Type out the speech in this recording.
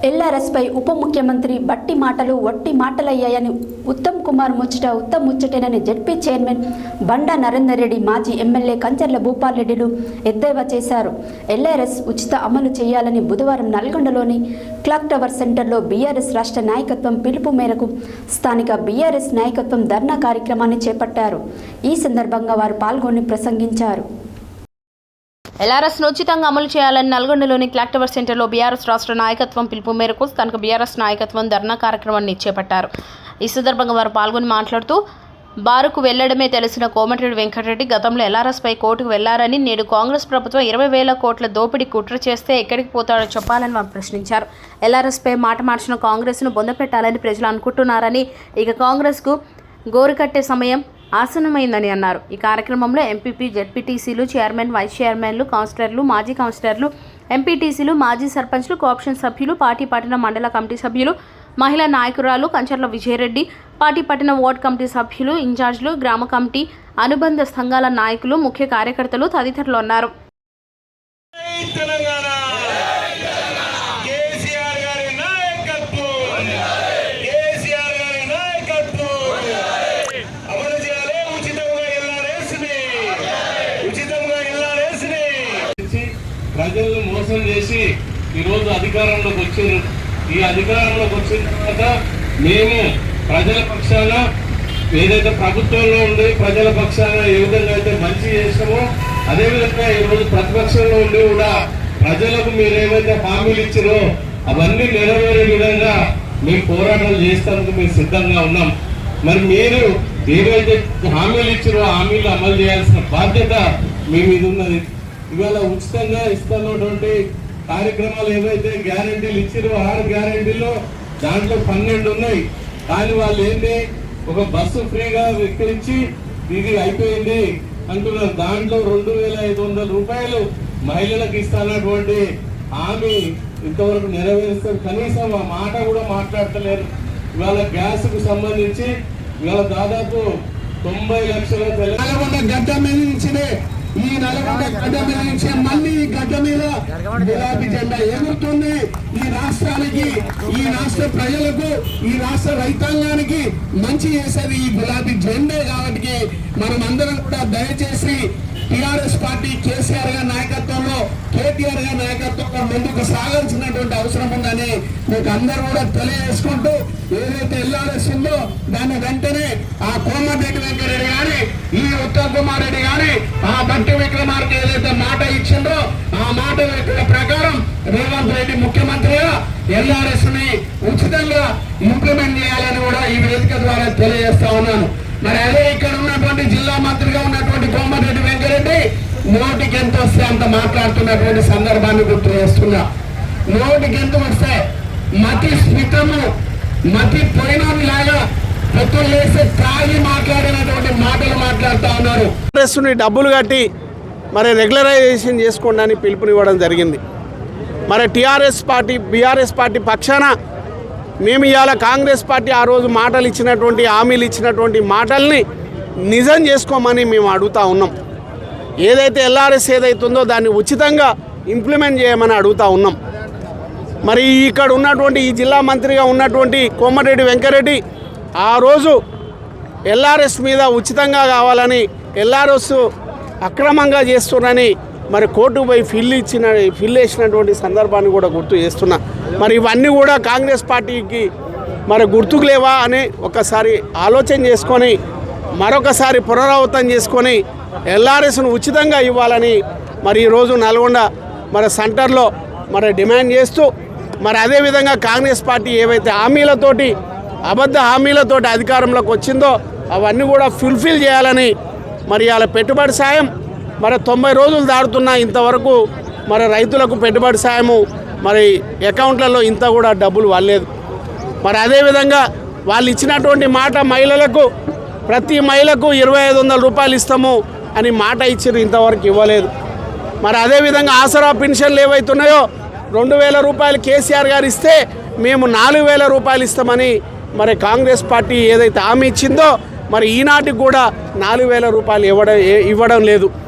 ఎల్ఆర్ఎస్పై ఉప ముఖ్యమంత్రి బట్టి మాటలు వట్టి మాటలయ్యాయని ఉత్తమ్ కుమార్ ముచ్చటేనని జెడ్పీ చైర్మన్ బండా నరేందర్ రెడ్డి, మాజీ ఎమ్మెల్యే కంచర్ల భూపాల్ రెడ్డిలు ఎద్దేవా చేశారు. ఎల్ఆర్ఎస్ ఉచిత అమలు చేయాలని బుధవారం నల్గొండలోని క్లాక్ టవర్ సెంటర్లో బీఆర్ఎస్ రాష్ట్ర నాయకత్వం పిలుపు మేరకు స్థానిక బీఆర్ఎస్ నాయకత్వం ధర్నా కార్యక్రమాన్ని చేపట్టారు. ఈ సందర్భంగా వారు పాల్గొని ప్రసంగించారు. ఎల్ఆర్ఎస్ ఉచితంగా అమలు చేయాలని నల్గొండలోని క్లాక్ టవర్ సెంటర్లో బీఆర్ఎస్ రాష్ట్ర నాయకత్వం పిలుపు మేరకు స్థానిక బీఆర్ఎస్ నాయకత్వం ధర్నా కార్యక్రమాన్ని చేపట్టారు. ఈ సందర్భంగా వారు పాల్గొని మాట్లాడుతూ, బారుకు వెళ్లడమే తెలిసిన కోమటిరెడ్డి వెంకటరెడ్డి గతంలో ఎల్ఆర్ఎస్పై కోర్టుకు వెళ్లారని, నేడు కాంగ్రెస్ ప్రభుత్వం 20,000 కోట్ల దోపిడీ కుట్ర చేస్తే ఎక్కడికి పోతాడో చెప్పాలని వారు ప్రశ్నించారు. ఎల్ఆర్ఎస్పై మాట మార్చిన కాంగ్రెస్ను బొందపెట్టాలని ప్రజలు అనుకుంటున్నారని, ఇక కాంగ్రెస్కు గోరుకట్టే సమయం ఆసనమైందని అన్నారు. ఈ కార్యక్రమంలో ఎంపీపీ, జెడ్పీటీసీలు, చైర్మన్, వైస్ చైర్మన్లు, కౌన్సిలర్లు, మాజీ కౌన్సిలర్లు, ఎంపీటీసీలు, మాజీ సర్పంచ్లు, కోఆప్షన్ సభ్యులు, పార్టీ పట్టణ మండల కమిటీ సభ్యులు, మహిళా నాయకురాలు కంచర్ల విజయరెడ్డి, పార్టీ పట్టణ వార్డు కమిటీ సభ్యులు, ఇన్ఛార్జీలు, గ్రామ కమిటీ, అనుబంధ సంఘాల నాయకులు, ముఖ్య కార్యకర్తలు తదితరులు ఉన్నారు. ప్రజలను మోసం చేసి ఈరోజు అధికారంలోకి వచ్చారు. ఈ అధికారంలోకి వచ్చిన తర్వాత మేము ప్రజల పక్షాన ఏదైతే ప్రభుత్వంలో ఉండి ప్రజల పక్షాన ఏ విధంగా అయితే మంచి చేసామో అదేవిధంగా ఈరోజు ప్రతిపక్షంలో ఉండి కూడా ప్రజలకు మీరు ఏవైతే హామీలు ఇచ్చారో అవన్నీ నెరవేరే విధంగా మేము పోరాటాలు చేస్తానికి మేము సిద్ధంగా ఉన్నాం. మరి మీరు ఏవైతే హామీలు ఇచ్చారో హామీలు అమలు చేయాల్సిన బాధ్యత మీ మీద ఉన్నది. ఇవాళ ఉచితంగా ఇస్తున్నటువంటి కార్యక్రమాలు ఏవైతే గ్యారెంటీలు ఇచ్చారో 6 గ్యారెంటీలు దాంట్లో 12 ఉన్నాయి. కానీ వాళ్ళు ఏంటి, ఒక బస్సు ఫ్రీగా ఎక్కించి ఇది అయిపోయింది అంటున్నారు. దాంట్లో 2,500 రూపాయలు మహిళలకు ఇస్తున్నటువంటి హామీ ఇంతవరకు నెరవేరుస్తారు. కనీసం ఆ మాట కూడా మాట్లాడతలేరు. ఇవాళ గ్యాస్కు సంబంధించి ఇవాళ దాదాపు 90 లక్షల గడ్డ మీద నుంచి ఈ నల్గొండ గడ్డ మీద నుంచి మళ్ళీ ఈ గడ్డ మీద గులాబీ జెండా ఎగురుతుంది. ఈ రాష్ట్రానికి, ఈ రాష్ట్ర ప్రజలకు, ఈ రాష్ట్ర రైతాంగానికి మంచి చేసేది ఈ గులాబీ జెండే. కాబట్టి మనం అందరం కూడా దయచేసి టీఆర్ఎస్ పార్టీ కేసీఆర్ గారి నాయకత్వంలో, కేటీఆర్ గారి నాయకత్వంలో ముందుకు సాగాల్సినటువంటి అవసరం ఉందని మీకు అందరూ కూడా తెలియజేసుకుంటూ, ఏదైతే ఎల్ఆర్ఎస్ ఉందో దాన్ని వెంటనే ఆ కోమటిరెడ్డి వెంకటరెడ్డి గాని, ఈ ఉత్తమ్ కుమార్ రెడ్డి గాని, ఆ బట్టి విక్రమార్కి ఏదైతే మాట ఇచ్చిందో ఆ మాట ప్రకారం రేవంత్ రెడ్డి ముఖ్యమంత్రిగా ఎల్ఆర్ఎస్ ని ఉచితంగా ఇంప్లిమెంట్ చేయాలని కూడా ఈ వేదిక ద్వారా తెలియజేస్తా ఉన్నాను. మరి అదే ఇక్కడ ఉన్నటువంటి జిల్లా మంత్రిగా ఉన్నటువంటి కోమటిరెడ్డి వెంకటరెడ్డి నోటికి ఎంత వస్తే అంత మాట్లాడుతున్నటువంటి సందర్భాన్ని గుర్తు చేస్తున్నా. నోటికి ఎంత వస్తే మతి స్మితము, మతి పోయినలాగా పొత్తులు వేసి తాగి మాట్లాడినటువంటి మాటలు మాట్లాడుతూ ఉన్నారు. డబ్బులు కట్టి మరి రెగ్యులరైజేషన్ చేసుకోండి అని పిలుపునివ్వడం జరిగింది. మరి టీఆర్ఎస్ పార్టీ, బీఆర్ఎస్ పార్టీ పక్షాన మేము ఇవాళ కాంగ్రెస్ పార్టీ ఆ రోజు మాటలు ఇచ్చినటువంటి, హామీలు ఇచ్చినటువంటి మాటల్ని నిజం చేసుకోమని మేము అడుగుతూ ఉన్నాం. ఏదైతే ఎల్ఆర్ఎస్ ఏదైతుందో దాన్ని ఉచితంగా ఇంప్లిమెంట్ చేయమని అడుగుతూ ఉన్నాం. మరి ఇక్కడ ఉన్నటువంటి ఈ జిల్లా మంత్రిగా ఉన్నటువంటి కోమటిరెడ్డి వెంకటరెడ్డి ఆ రోజు ఎల్ఆర్ఎస్ మీద ఉచితంగా కావాలని, ఎల్ఆర్ఎస్ అక్రమంగా చేస్తున్నారని మరి కోర్టుకు పోయి ఫిల్ వేసినటువంటి సందర్భాన్ని కూడా గుర్తు చేస్తున్నా. మరి ఇవన్నీ కూడా కాంగ్రెస్ పార్టీకి మరి గుర్తుకు లేవా అని ఒకసారి ఆలోచన చేసుకొని మరొకసారి పునరావృతం చేసుకొని ఎల్ఆర్ఎస్ను ఉచితంగా ఇవ్వాలని మరి ఈరోజు నల్గొండ మరి సెంటర్లో మరి డిమాండ్ చేస్తూ, మరి అదేవిధంగా కాంగ్రెస్ పార్టీ ఏవైతే హామీలతోటి, అబద్ధ హామీలతోటి అధికారంలోకి వచ్చిందో అవన్నీ కూడా ఫుల్ఫిల్ చేయాలని మరి ఇలా పెట్టుబడి సాయం మరి 90 రోజులు దాడుతున్నా ఇంతవరకు మరి రైతులకు పెట్టుబడి సాయము మరి అకౌంట్లలో ఇంత కూడా డబ్బులు వాళ్ళలేదు. మరి అదేవిధంగా వాళ్ళు ఇచ్చినటువంటి మాట మహిళలకు, ప్రతి మహిళకు 2,500 రూపాయలు ఇస్తాము అని మాట ఇచ్చారు, ఇంతవరకు ఇవ్వలేదు. మరి అదేవిధంగా ఆసరా పెన్షన్లు ఏవైతున్నాయో 2,000 రూపాయలు కేసీఆర్ గారు ఇస్తే మేము 4,000 రూపాయలు ఇస్తామని మరి కాంగ్రెస్ పార్టీ ఏదైతే హామీ ఇచ్చిందో మరి ఈనాటికి కూడా 4,000 రూపాయలు ఇవ్వడం లేదు.